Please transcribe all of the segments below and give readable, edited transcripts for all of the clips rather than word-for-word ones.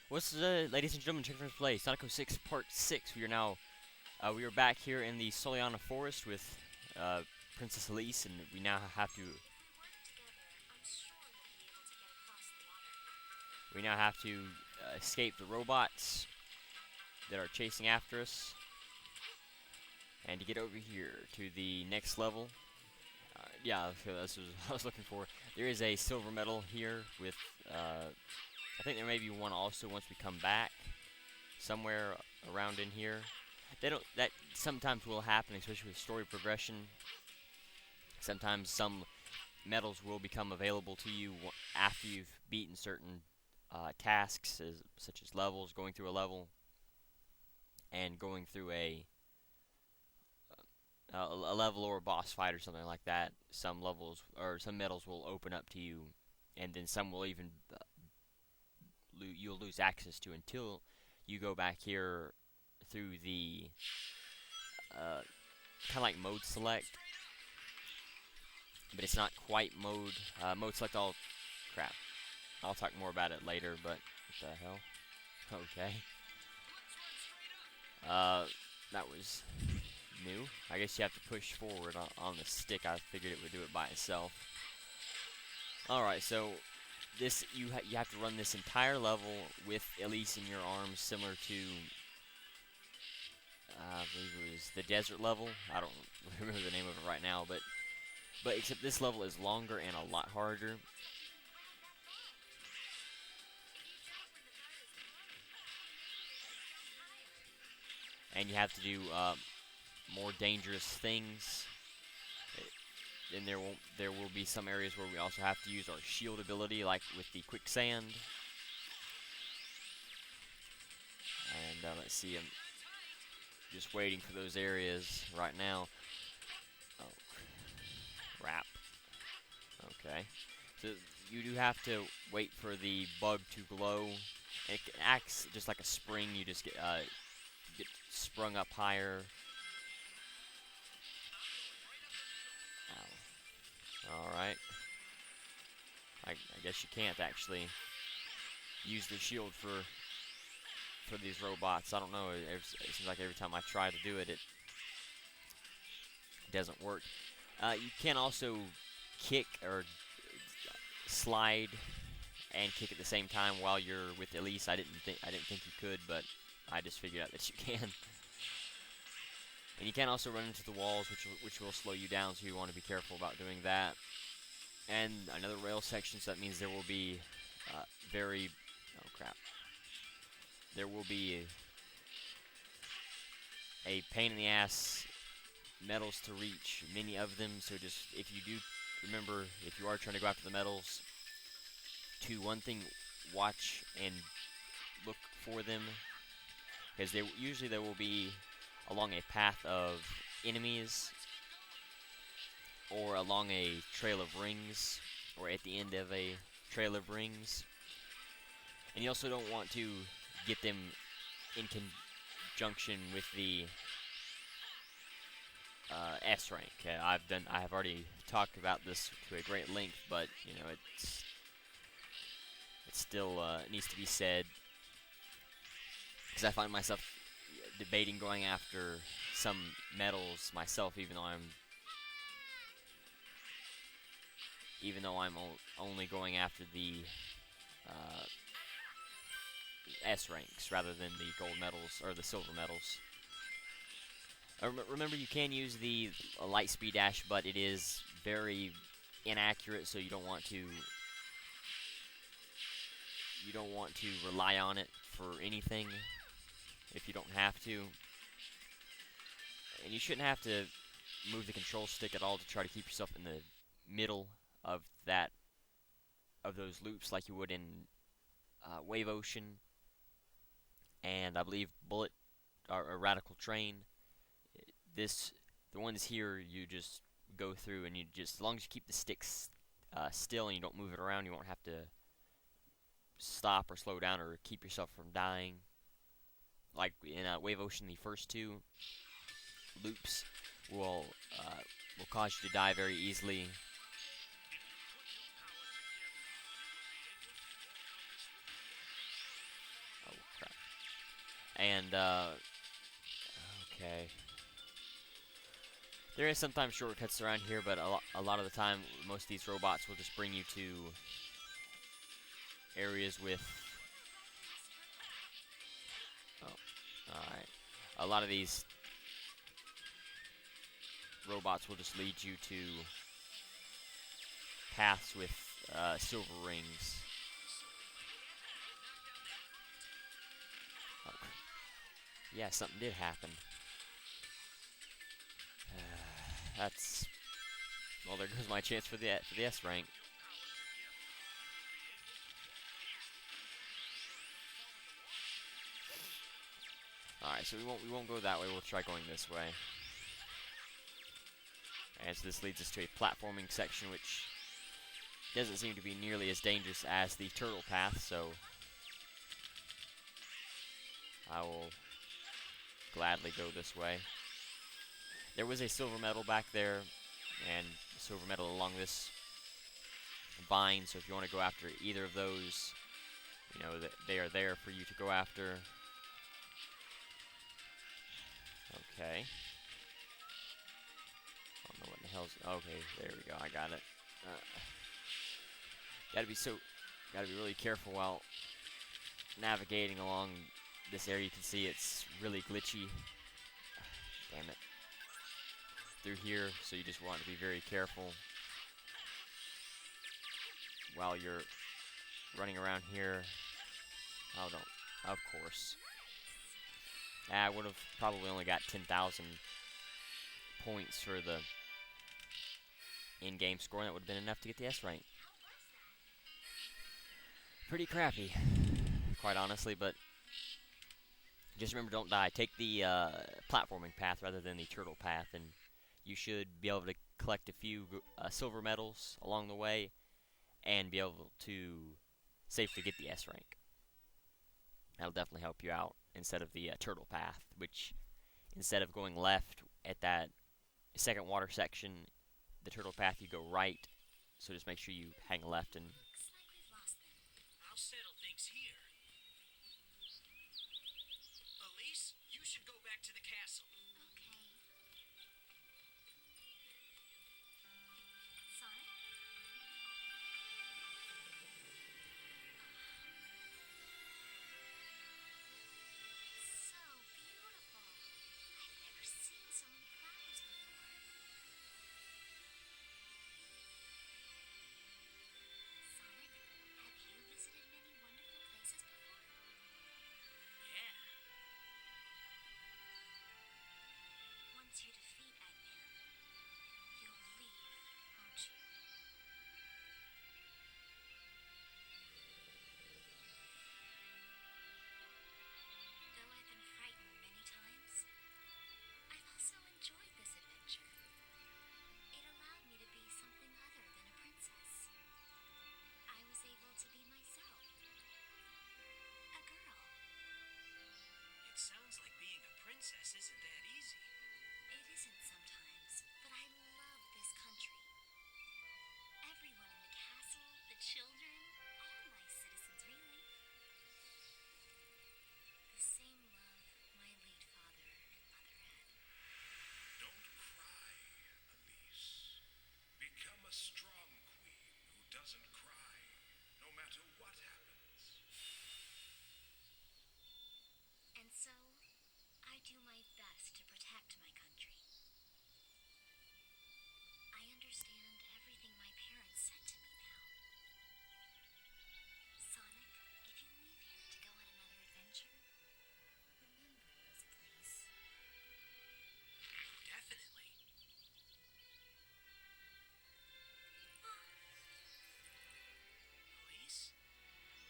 What's ladies and gentlemen, chuckfinleLP, Sonic 06 Part 6. We are back here in the Soliana Forest with Princess Elise, and we now have to escape the robots that are chasing after us, and to get over here to the next level. Yeah, this was what I was looking for. There is a silver medal here with, I think there may be one also once we come back, somewhere around in here. That sometimes will happen, especially with story progression. Sometimes some medals will become available to you after you've beaten certain tasks, such as levels, going through a level, and going through a level or a boss fight or something like that. Some levels or some medals will open up to you, and then some will even you'll lose access to until you go back here through the kind of like mode select, but it's not quite mode select. All crap. I'll talk more about it later. But what the hell? Okay. That was new. I guess you have to push forward on the stick. I figured it would do it by itself. Alright, so this you have to run this entire level with Elise in your arms, similar to I believe it was the desert level. I don't remember the name of it right now, but except this level is longer and a lot harder. And you have to do more dangerous things. And there will be some areas where we also have to use our shield ability, like with the quicksand. And let's see, I'm just waiting for those areas right now. Oh, crap. Okay. So you do have to wait for the bug to glow. It acts just like a spring. You just get sprung up higher. Alright. I guess you can't actually use the shield for these robots. I don't know. It seems like every time I try to do it, it doesn't work. You can also kick or slide and kick at the same time while you're with Elise. I didn't think you could, but I just figured out that you can. And you can also run into the walls, which will slow you down, so you want to be careful about doing that. And another rail section, so that means there will be oh crap. There will be a pain in the ass medals to reach, many of them. So just if you do remember, if you are trying to go after the medals, one thing, watch and look for them, because usually there will be along a path of enemies, or along a trail of rings, or at the end of a trail of rings. And you also don't want to get them in conjunction with the S rank. I have already talked about this to a great length, but you know it still needs to be said, because I find myself debating going after some medals myself, even though I'm only going after the S ranks rather than the gold medals or the silver medals. Remember, you can use the light speed dash, but it is very inaccurate, so you don't want to rely on it for anything if you don't have to. And you shouldn't have to move the control stick at all to try to keep yourself in the middle of those loops like you would in Wave Ocean, and I believe Bullet or Radical Train. The ones here, you just go through, and as long as you keep the sticks still and you don't move it around, you won't have to stop or slow down or keep yourself from dying. Like in Wave Ocean, the first two loops will cause you to die very easily. And, okay. There is sometimes shortcuts around here, but a lot of the time, most of these robots will just bring you to areas with... Oh, alright. A lot of these robots will just lead you to paths with silver rings. Oh. Yeah, something did happen. That's... Well, there goes my chance for the S rank. Alright, so we won't go that way, we'll try going this way. And so this leads us to a platforming section, which doesn't seem to be nearly as dangerous as the turtle path, so I will gladly go this way. There was a silver medal back there, and silver medal along this vine, so if you want to go after either of those, you know, they are there for you to go after. Okay. I don't know what the hell's... Okay, there we go, I got it. Gotta be really careful while navigating along this area. You can see it's really glitchy. Damn it. Through here, so you just want to be very careful while you're running around here. Oh, no. Of course. I would have probably only got 10,000 points for the in-game score, and that would have been enough to get the S rank. Pretty crappy, quite honestly, but just remember, don't die. Take the platforming path rather than the turtle path, and you should be able to collect a few silver medals along the way and be able to safely get the S rank. That'll definitely help you out instead of the turtle path, which instead of going left at that second water section, the turtle path, you go right. So just make sure you hang left and... I'll settle things here. Elise, you should go back to the castle. Okay. Sonic? So beautiful. I've never seen so many flowers before. Sonic, have you visited many wonderful places before? Yeah. Once you defeat Eggman, you'll leave, won't you? Though I've been frightened many times, I've also enjoyed this adventure. It allowed me to be something other than a princess. I was able to be myself. A girl. It sounds like being a princess isn't that easy. It isn't sometimes, but I love this country. Everyone in the castle, the children, all nice citizens, really. The same love my late father and mother had. Don't cry, Elise. Become a strong queen who doesn't cry, no matter what happens. And so, I do my best to protect my country. I understand everything my parents said to me now. Sonic, if you leave here to go on another adventure, remember this place. Definitely. Elise?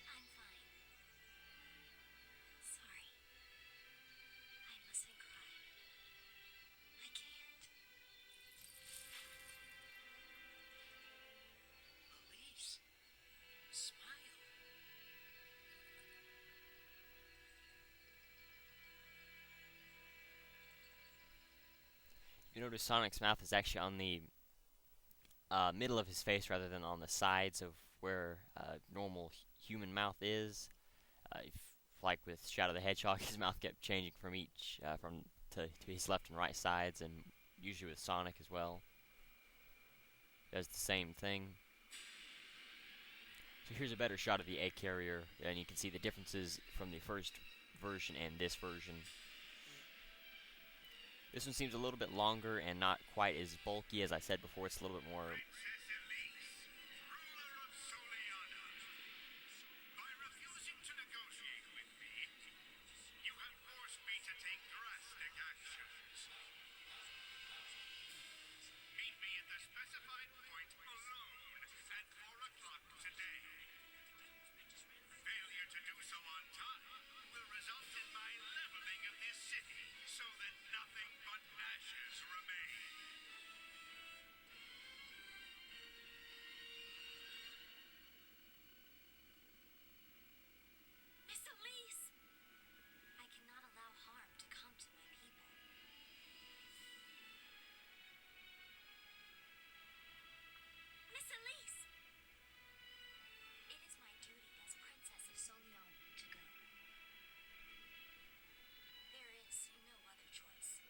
I'm fine. Sorry. I mustn't cry. I can't. Elise? Smile. You notice Sonic's mouth is actually on the middle of his face rather than on the sides of where normal human mouth is. like with Shadow the Hedgehog, his mouth kept changing from to his left and right sides, and usually with Sonic as well. Does the same thing. So here's a better shot of the egg carrier, and you can see the differences from the first version and this version. This one seems a little bit longer and not quite as bulky. As I said before, it's a little bit more. Miss Elise! I cannot allow harm to come to my people. Miss Elise! It is my duty as Princess of Soleon to go. There is no other choice.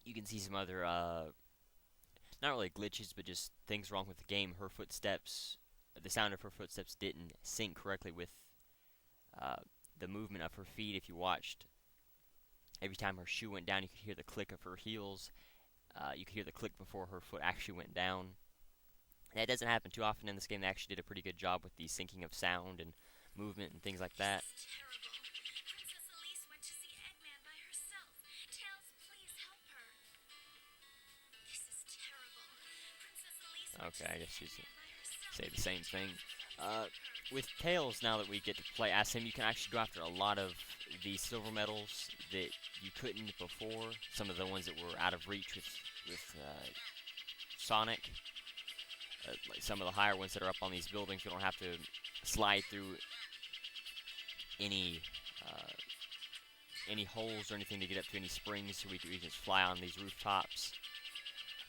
You can see some other, not really glitches, but just things wrong with the game. Her footsteps, the sound of her footsteps didn't sync correctly with the movement of her feet. If you watched, every time her shoe went down, you could hear the click of her heels. You could hear the click before her foot actually went down. That doesn't happen too often in this game. They actually did a pretty good job with the syncing of sound and movement and things like that. This is terrible. Princess Elise went to see Eggman by herself. Tails, please help her. This is terrible. Princess Elise went Okay, I to guess see she's Eggman by herself. say the same thing. With Tails, now that we get to play as him, you can actually go after a lot of the silver medals that you couldn't before. Some of the ones that were out of reach with Sonic. Like some of the higher ones that are up on these buildings, you don't have to slide through any holes or anything to get up to any springs. So we can just fly on these rooftops,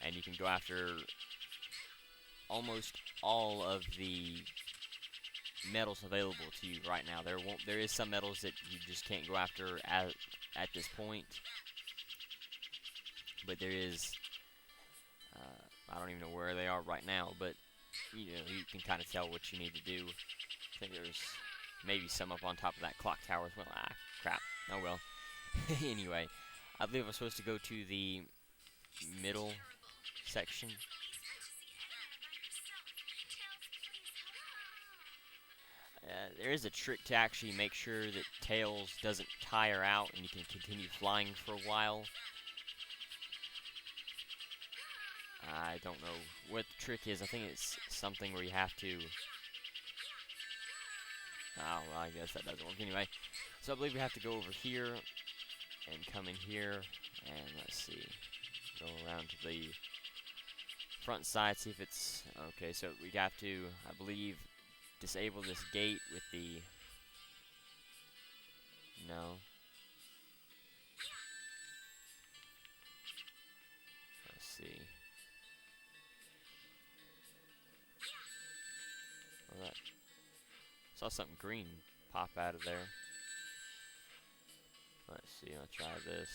and you can go after almost all of the medals available to you right now. There is some medals that you just can't go after at this point, but there is. I don't even know where they are right now, but you can kind of tell what you need to do. I think there's maybe some up on top of that clock tower as well. Ah, crap. Oh well. Anyway, I believe I'm supposed to go to the middle section. There is a trick to actually make sure that Tails doesn't tire out and you can continue flying for a while. I don't know what the trick is. I think it's something where you have to... Oh, well, I guess that doesn't work anyway. So I believe we have to go over here and come in here and let's see. Go around to the front side, see if it's... Okay, so we have to, I believe, disable this gate with the... No. Let's see. Well, that saw something green pop out of there. Let's see, I'll try this.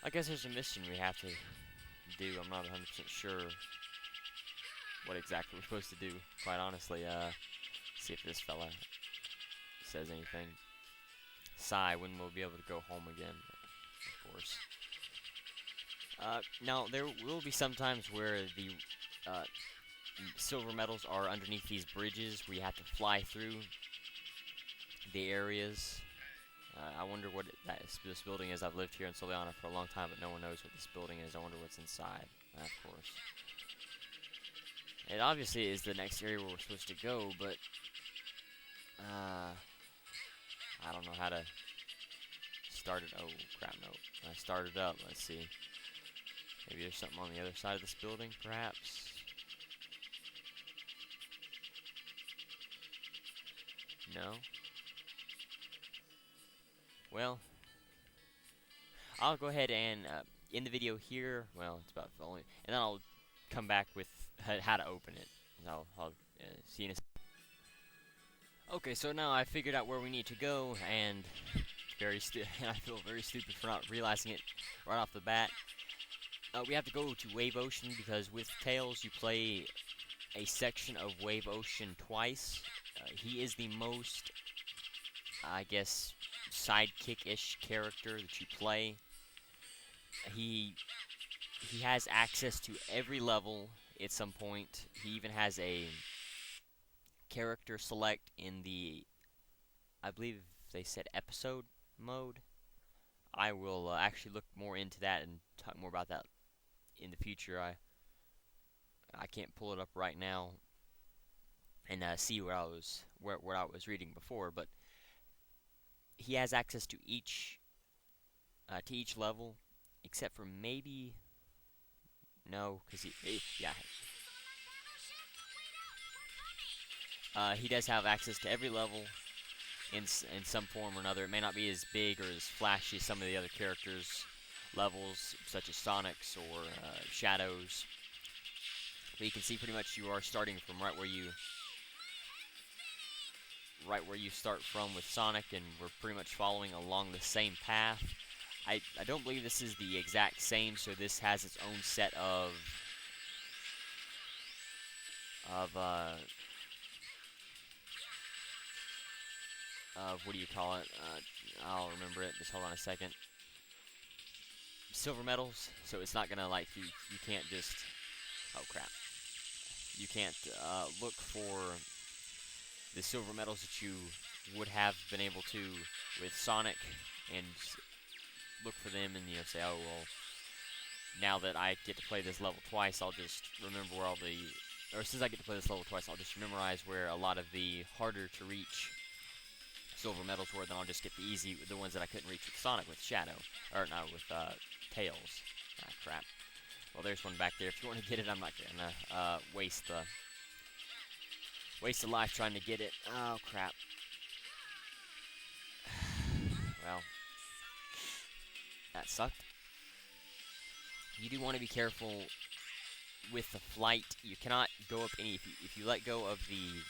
I guess there's a mission we have to do. I'm not 100% sure what exactly we're supposed to do, quite honestly. See if this fella says anything. Sigh, when we'll be able to go home again, of course. Now, there will be some times where the silver medals are underneath these bridges where you have to fly through the areas. I wonder what this building is. I've lived here in Soleana for a long time, but no one knows what this building is. I wonder what's inside, of course. It obviously is the next area where we're supposed to go, but I don't know how to start it. Oh, crap, no. I started up. Let's see. Maybe there's something on the other side of this building, perhaps. No? Well, I'll go ahead and end the video here. Well, it's about only, and then I'll come back with how to open it. I'll see you in a second. Okay, so now I figured out where we need to go, and I feel very stupid for not realizing it right off the bat. We have to go to Wave Ocean because with Tails you play a section of Wave Ocean twice. He is the most, I guess, sidekick-ish character that you play. He has access to every level at some point. He even has a character select in the, I believe they said episode mode. I will actually look more into that and talk more about that in the future. I can't pull it up right now and see what I was reading before, but he has access to each level, except for maybe no, because he does have access to every level in some form or another. It may not be as big or as flashy as some of the other characters' levels, such as Sonic's or Shadow's. But you can see pretty much you are starting from right where you start from with Sonic, and we're pretty much following along the same path. I don't believe this is the exact same, so this has its own set of what do you call it? I'll remember it. Just hold on a second. Silver medals. So it's not gonna like you can't just. Oh crap. You can't look for the silver medals that you would have been able to with Sonic and look for them and say, oh well, now that I get to play this level twice, I'll just remember where all the, or since I get to play this level twice, I'll just memorize where a lot of the harder to reach silver medals were. Then I'll just get the ones that I couldn't reach with Sonic, with Shadow, or no, with Tails. Ah crap. Well, there's one back there. If you want to get it, I'm not gonna waste a life trying to get it. Oh crap. Well, that sucked. You do want to be careful with the flight. You cannot go up any. If you let go of the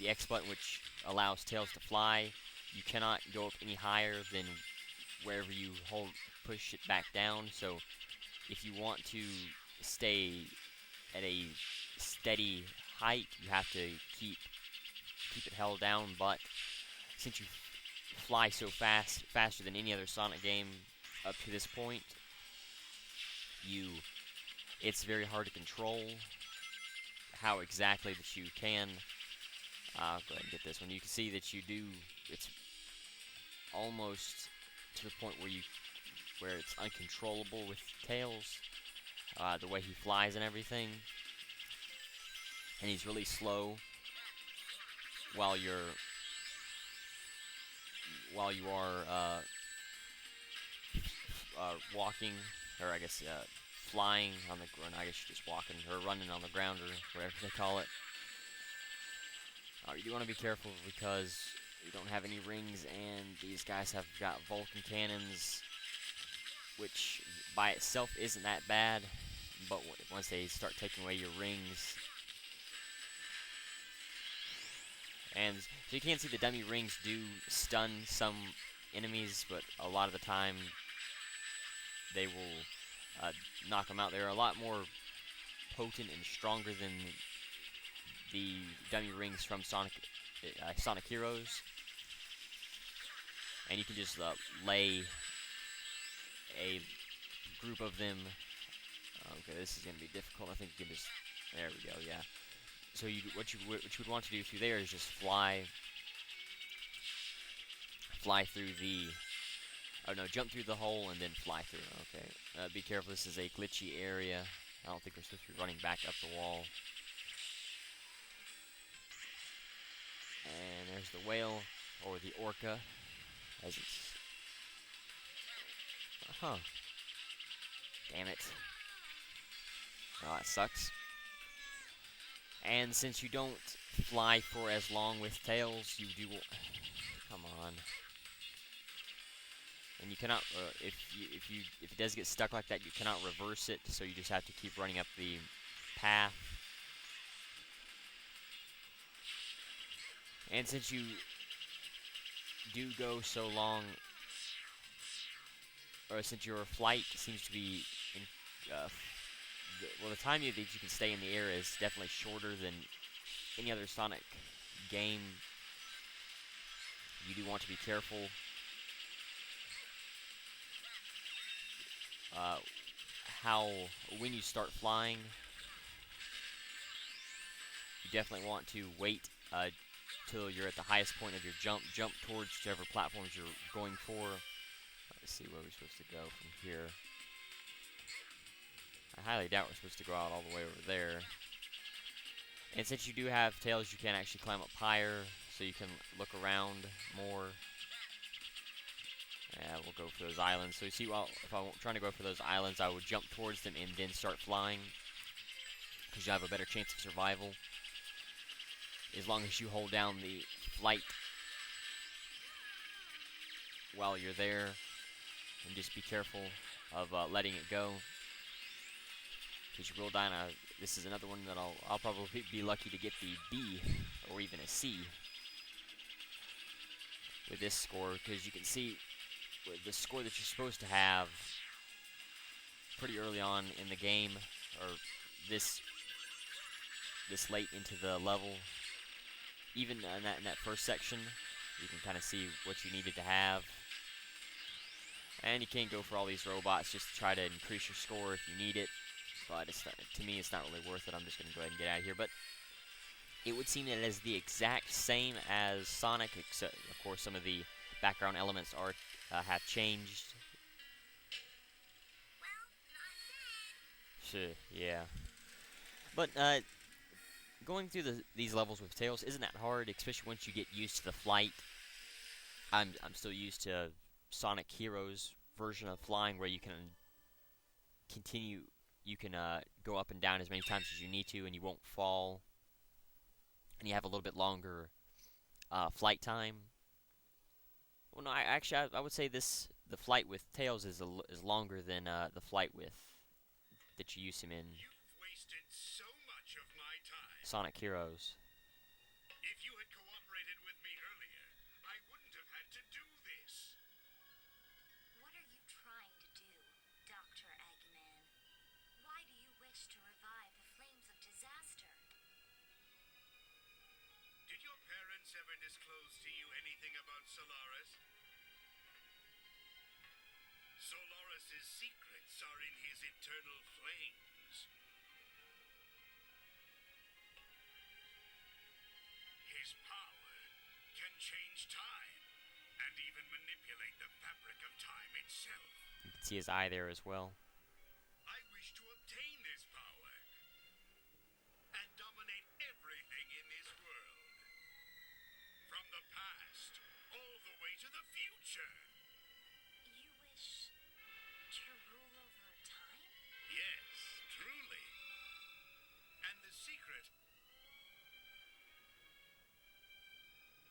X button, which allows Tails to fly, you cannot go up any higher than wherever you push it back down. So if you want to stay at a steady height, you have to keep it held down. But since you fly so faster than any other Sonic game up to this point, it's very hard to control how exactly that you can. I'll go ahead and get this one. You can see that it's almost to the point where it's uncontrollable with Tails, the way he flies and everything, and he's really slow while you are walking, or I guess flying on the ground. I guess you're just walking or running on the ground or whatever they call it. You do want to be careful because you don't have any rings, and these guys have got Vulcan cannons, which by itself isn't that bad, but once they start taking away your rings, and so you can see the dummy rings do stun some enemies, but a lot of the time they will knock them out. They're a lot more potent and stronger than the dummy rings from Sonic Heroes, and you can just lay a group of them. Okay, this is going to be difficult. I think you can just, there we go, yeah. So what you would want to do through there is just fly through the, oh no, jump through the hole and then fly through. Okay, be careful, this is a glitchy area. I don't think we're supposed to be running back up the wall. And there's the whale, or the orca, as it's, damn it. Oh, that sucks. And since you don't fly for as long with Tails, you do, come on. and you cannot if it does get stuck like that, you cannot reverse it. So you just have to keep running up the path. And since you do go so long, or since your flight seems to be in, the time that you can stay in the air is definitely shorter than any other Sonic game. You do want to be careful when you start flying. You definitely want to wait till you're at the highest point of your jump towards whichever platforms you're going for. Let's see where we're supposed to go from here. I highly doubt we're supposed to go out all the way over there. And since you do have tails, you can actually climb up higher, so you can look around more. Yeah, we'll go for those islands. So you see, if I'm trying to go for those islands, I would jump towards them and then start flying, because you have a better chance of survival as long as you hold down the flight while you're there, and just be careful of letting it go, because you will die. This is another one that I'll probably be lucky to get the B or even a C with this score, because you can see with the score that you're supposed to have pretty early on in the game, or this late into the level, even in that first section, you can kind of see what you needed to have. And you can go for all these robots just to try to increase your score if you need it, but to me it's not really worth it. I'm just going to go ahead and get out of here. But it would seem that it is the exact same as Sonic, except of course some of the background elements have changed. Sure, yeah. But going through these levels with Tails isn't that hard, especially once you get used to the flight. I'm still used to Sonic Heroes version of flying, where you can go up and down as many times as you need to, and you won't fall, and you have a little bit longer flight time. Well, no, I would say the flight with Tails is longer than the flight that you use him in You've wasted so much of my time. Sonic Heroes. If you had cooperated with me earlier, I wouldn't have had to do this. What are you trying to do, Dr. Eggman? Why do you wish to revive the flames of disaster? Did your parents ever disclose to you anything about Solaris? Solaris's secrets are in his eternal flames. His power can change time and even manipulate the fabric of time itself. You can see his eye there as well. I wish to obtain this power and dominate everything in this world. From the past all the way to the future. You wish to rule over time? Yes, truly. And the secret,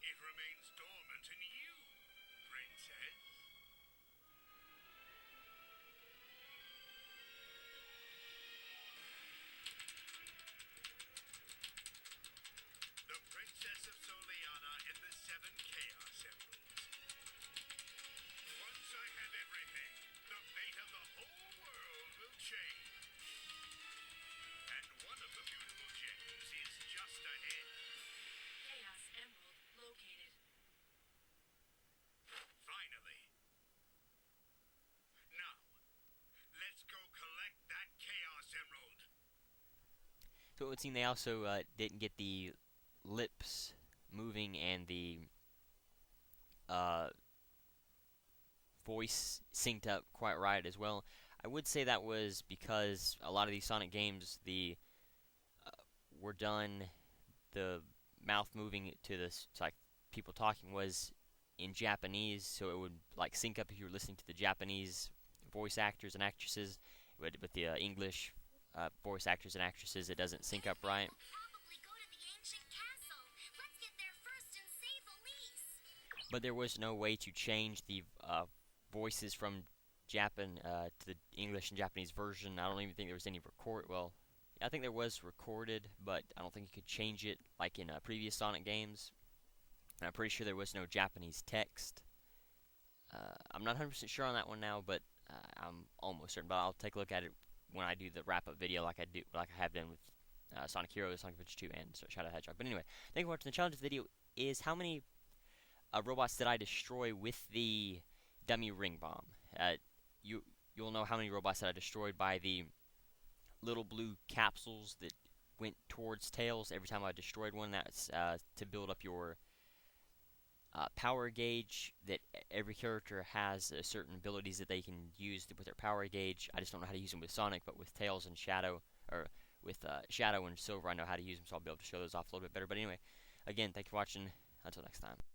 it remains dormant in you, Princess. The Princess of Soliana and the 7 Chaos Emeralds. Once I have everything, the fate of the whole world will change. And one of the beautiful gems is just ahead. Chaos Emerald located. Finally. Now, let's go collect that Chaos Emerald. So it would seem they also didn't get the lips moving and the voice synced up quite right as well. I would say that was because a lot of these Sonic games, were done, the mouth moving to this, it's like people talking, was in Japanese, so it would like sync up if you were listening to the Japanese voice actors and actresses. With the English voice actors and actresses, it doesn't sync up right. Probably go to the ancient castle. Let's get there first and save Elise. But there was no way to change the voices from Japan to the English and Japanese version. I don't even think there was any record. Well, I think there was recorded, but I don't think you could change it like in previous Sonic games. And I'm pretty sure there was no Japanese text. I'm not 100% sure on that one now, but I'm almost certain. But I'll take a look at it when I do the wrap-up video, like I have done with Sonic Heroes, Sonic Adventure 2, and Shadow Hedgehog. But anyway, thank you for watching. The challenge of the video is how many robots did I destroy with the dummy ring bomb? You'll know how many robots that I destroyed by the little blue capsules that went towards Tails every time I destroyed one. That's to build up your power gauge. That every character has certain abilities that they can use with their power gauge. I just don't know how to use them with Sonic, but with Tails and Shadow, or with Shadow and Silver, I know how to use them, so I'll be able to show those off a little bit better. But anyway, again, thank you for watching. Until next time.